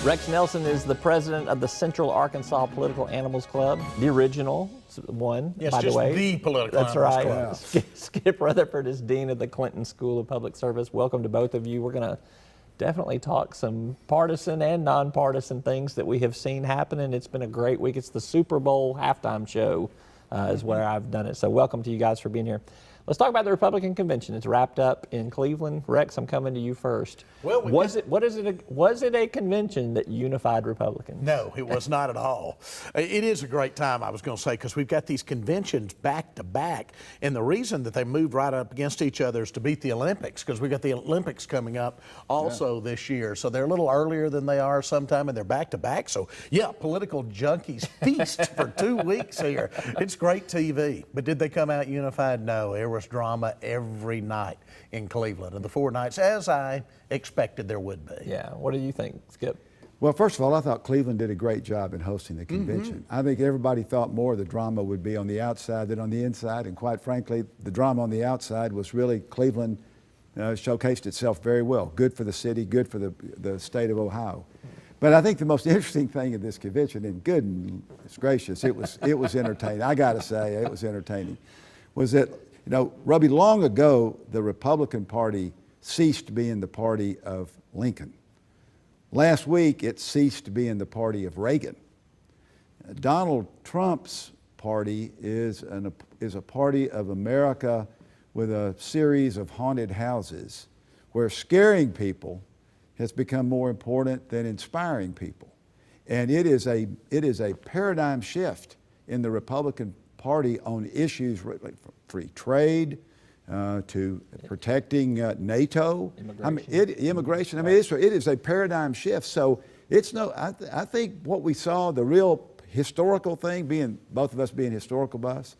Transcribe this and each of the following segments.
Rex Nelson is the president of the Central Arkansas Political Animals Club, the original one, yes, by the way. The political That's animals right. club. Skip Rutherford is dean of the Clinton School of Public Service. Welcome to both of you. We're going to definitely talk some partisan and nonpartisan things that we have seen happen, and it's been a great week. It's the Super Bowl halftime show is where I've done it. So welcome to you guys for being here. Let's talk about the Republican convention. It's wrapped up in Cleveland. Rex, I'm coming to you first. Well, was it a convention that unified Republicans? No, it was not at all. It is a great time, I was going to say, because we've got these conventions back to back, and the reason that they moved right up against each other is to beat the Olympics, because we've got the Olympics coming up also this year. So they're a little earlier than they are sometime, and they're back to back. So yeah, political junkies feast for 2 weeks here. It's great TV. But did they come out unified? No. There was drama every night in Cleveland, and the 4 nights, as I expected there would be. Yeah. What do you think, Skip? Well, first of all, I thought Cleveland did a great job in hosting the convention. I think everybody thought more of the drama would be on the outside than on the inside, and quite frankly, the drama on the outside was really Cleveland showcased itself very well. Good for the city, good for the state of Ohio. But I think the most interesting thing at this convention, and goodness gracious, it was entertaining. I got to say, it was entertaining, was that, you know, Robbie, long ago, the Republican Party ceased being the party of Lincoln. Last week, it ceased being the party of Reagan. Donald Trump's party is a party of America with a series of haunted houses where scaring people has become more important than inspiring people. And it is a paradigm shift in the Republican Party on issues from free trade to protecting NATO. Immigration. I mean, it is a paradigm shift. So it's I think what we saw, the real historical thing, being both of us being historical buffs,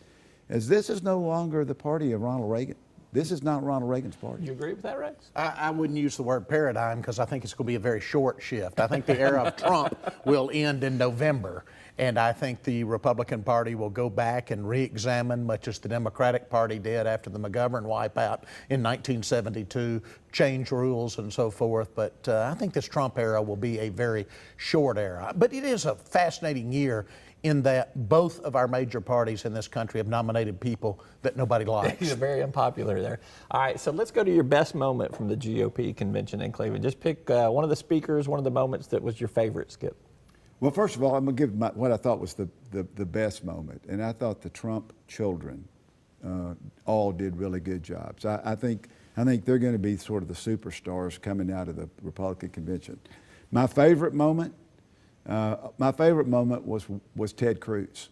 is this is no longer the party of Ronald Reagan. This is not Ronald Reagan's party. You agree with that, Rex? I wouldn't use the word paradigm because I think it's going to be a very short shift. I think the era of Trump will end in November, and I think the Republican Party will go back and re-examine, much as the Democratic Party did after the McGovern wipeout in 1972, change rules and so forth. But I think this Trump era will be a very short era. But it is a fascinating year in that both of our major parties in this country have nominated people that nobody likes. You're very unpopular there. All right, so let's go to your best moment from the GOP convention in Cleveland. Just pick one of the speakers, one of the moments that was your favorite, Skip. Well, first of all, I'm going to give what I thought was the best moment, and I thought the Trump children all did really good jobs. I think they're going to be sort of the superstars coming out of the Republican convention. My favorite moment was Ted Cruz,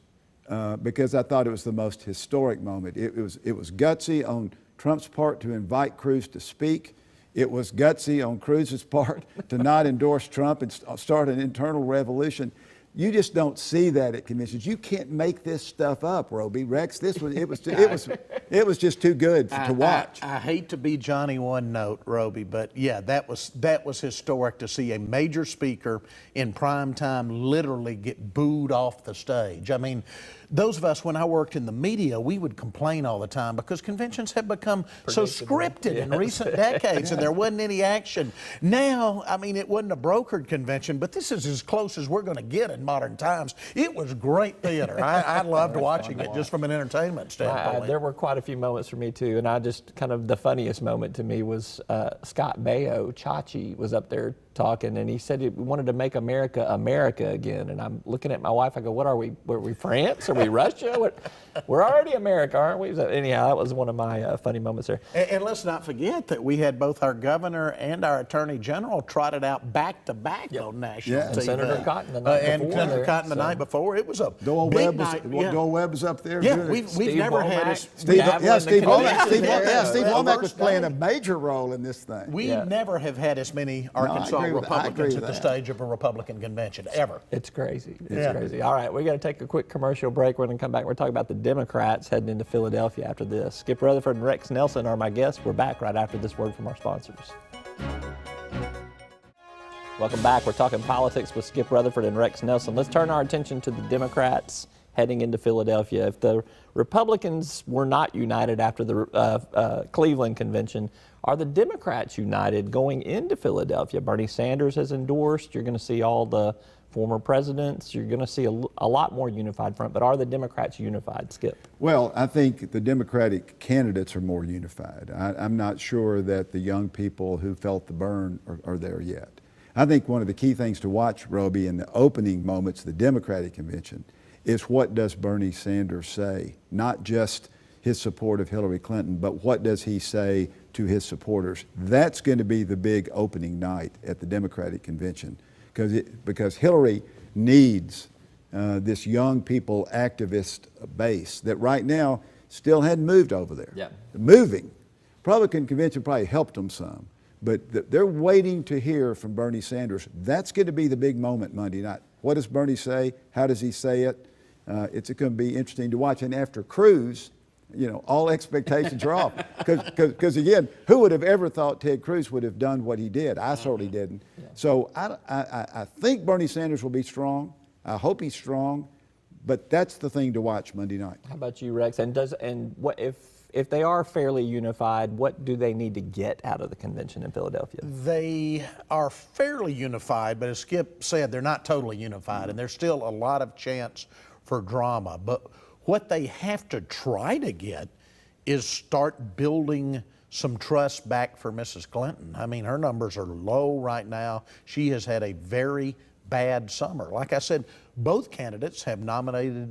because I thought it was the most historic moment. It was gutsy on Trump's part to invite Cruz to speak. It was gutsy on Cruz's part to not endorse Trump and start an internal revolution. You just don't see that at conventions. You can't make this stuff up, Roby. Rex, it was just too good to watch. I hate to be Johnny One Note, Roby, but yeah, that was historic to see a major speaker in prime time literally get booed off the stage. I mean, those of us, when I worked in the media, we would complain all the time because conventions have become so scripted in recent decades and there wasn't any action. Now, I mean, it wasn't a brokered convention, but this is as close as we're going to get in modern times. It was great theater. I loved watching it just from an entertainment standpoint. There were quite a few moments for me too, and I just kind of the funniest moment to me was Scott Baio, Chachi, was up there talking, and he said he wanted to make America America again. And I'm looking at my wife. I go, "What are we? Were we France? Are we Russia? We're already America, aren't we?" So anyhow, that was one of my funny moments there. And let's not forget that we had both our governor and our attorney general trotted out back to back on national TV. And Senator Cotton the night before. And Senator Cotton the night before. It was a Doyle big Webb night. Doyle Webb was up there. Yeah, we've never had Steve Womack Womack was playing a major role in this thing. We never have had as many Arkansas Republicans at the stage of a Republican convention, ever. It's crazy. It's crazy. All right, we're going to take a quick commercial break. We're going to come back. We're talking about the Democrats heading into Philadelphia after this. Skip Rutherford and Rex Nelson are my guests. We're back right after this word from our sponsors. Welcome back. We're talking politics with Skip Rutherford and Rex Nelson. Let's turn our attention to the Democrats heading into Philadelphia. If the Republicans were not united after the Cleveland convention, are the Democrats united going into Philadelphia? Bernie Sanders has endorsed. You're going to see all the former presidents. You're going to see a lot more unified front. But are the Democrats unified, Skip? Well, I think the Democratic candidates are more unified. I'm not sure that the young people who felt the burn are there yet. I think one of the key things to watch, Roby, in the opening moments of the Democratic convention is what does Bernie Sanders say, not just his support of Hillary Clinton, but what does he say to his supporters? That's going to be the big opening night at the Democratic convention, because Hillary needs this young people activist base that right now still hadn't moved over there. Yeah. Moving. Republican convention probably helped them some, but they're waiting to hear from Bernie Sanders. That's going to be the big moment Monday night. What does Bernie say? How does he say it? It's going to be interesting to watch. And after Cruz, you know, all expectations are off. Because again, who would have ever thought Ted Cruz would have done what he did? I certainly didn't. Yeah. So I think Bernie Sanders will be strong. I hope he's strong. But that's the thing to watch Monday night. How about you, Rex? And what if they are fairly unified, what do they need to get out of the convention in Philadelphia? They are fairly unified, but as Skip said, they're not totally unified, and there's still a lot of chance for drama. But what they have to try to get is start building some trust back for Mrs. Clinton. I mean, her numbers are low right now. She has had a very bad summer. Like I said, both candidates have nominees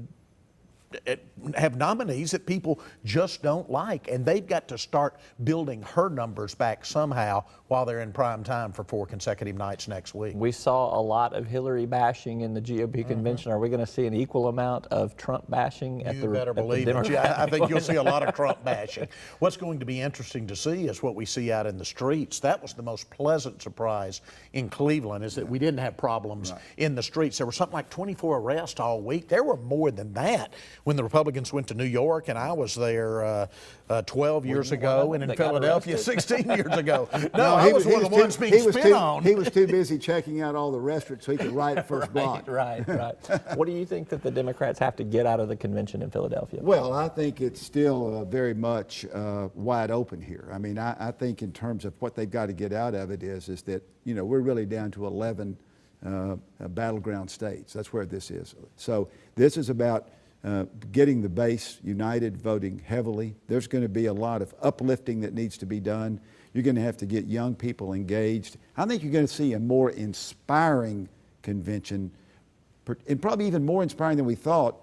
that people just don't like, and they've got to start building her numbers back somehow while they're in prime time for 4 consecutive nights next week. We saw a lot of Hillary bashing in the GOP convention. Are we going to see an equal amount of Trump bashing at the You better believe it. I think you'll see a lot of Trump bashing. What's going to be interesting to see is what we see out in the streets. That was the most pleasant surprise in Cleveland, is that we didn't have problems in the streets. There were something like 24 arrests all week. There were more than that when the Republicans went to New York, and I was there 12 years ago, and in Philadelphia 16 years ago. No, I was one of the ones being spit on. He was too busy checking out all the restaurants so he could write first block. Right. What do you think that the Democrats have to get out of the convention in Philadelphia? Well, I think it's still very much wide open here. I mean, I think in terms of what they've got to get out of it is that, you know, we're really down to 11 battleground states. That's where this is. So this is about getting the base united, voting heavily. There's going to be a lot of uplifting that needs to be done. You're going to have to get young people engaged. I think you're going to see a more inspiring convention, and probably even more inspiring than we thought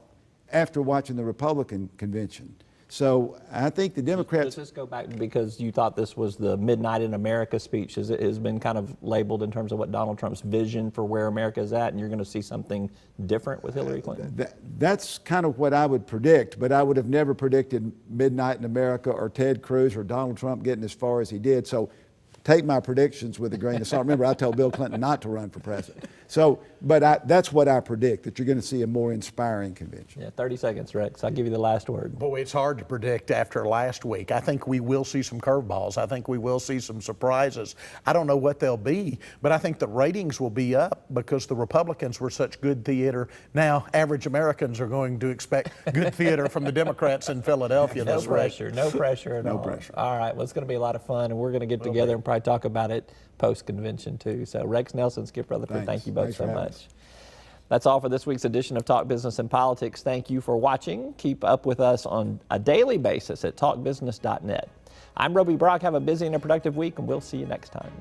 after watching the Republican convention. So I think the Democrats... Does this go back because you thought this was the Midnight in America speech? It has been kind of labeled in terms of what Donald Trump's vision for where America is at, and you're going to see something different with Hillary Clinton? That's kind of what I would predict, but I would have never predicted Midnight in America or Ted Cruz or Donald Trump getting as far as he did. So take my predictions with a grain of salt. Remember, I told Bill Clinton not to run for president. So, but that's what I predict, that you're going to see a more inspiring convention. Yeah, 30 seconds, Rex. I'll give you the last word. Boy, it's hard to predict after last week. I think we will see some curveballs. I think we will see some surprises. I don't know what they'll be, but I think the ratings will be up because the Republicans were such good theater. Now, average Americans are going to expect good theater from the Democrats in Philadelphia this week. No pressure at all. No pressure. All right, well, it's going to be a lot of fun, and we're going to get together and probably talk about it post-convention too. So Rex Nelson, Skip Rutherford, thank you both so much. That's all for this week's edition of Talk Business and Politics. Thank you for watching. Keep up with us on a daily basis at talkbusiness.net. I'm Roby Brock. Have a busy and a productive week, and we'll see you next time.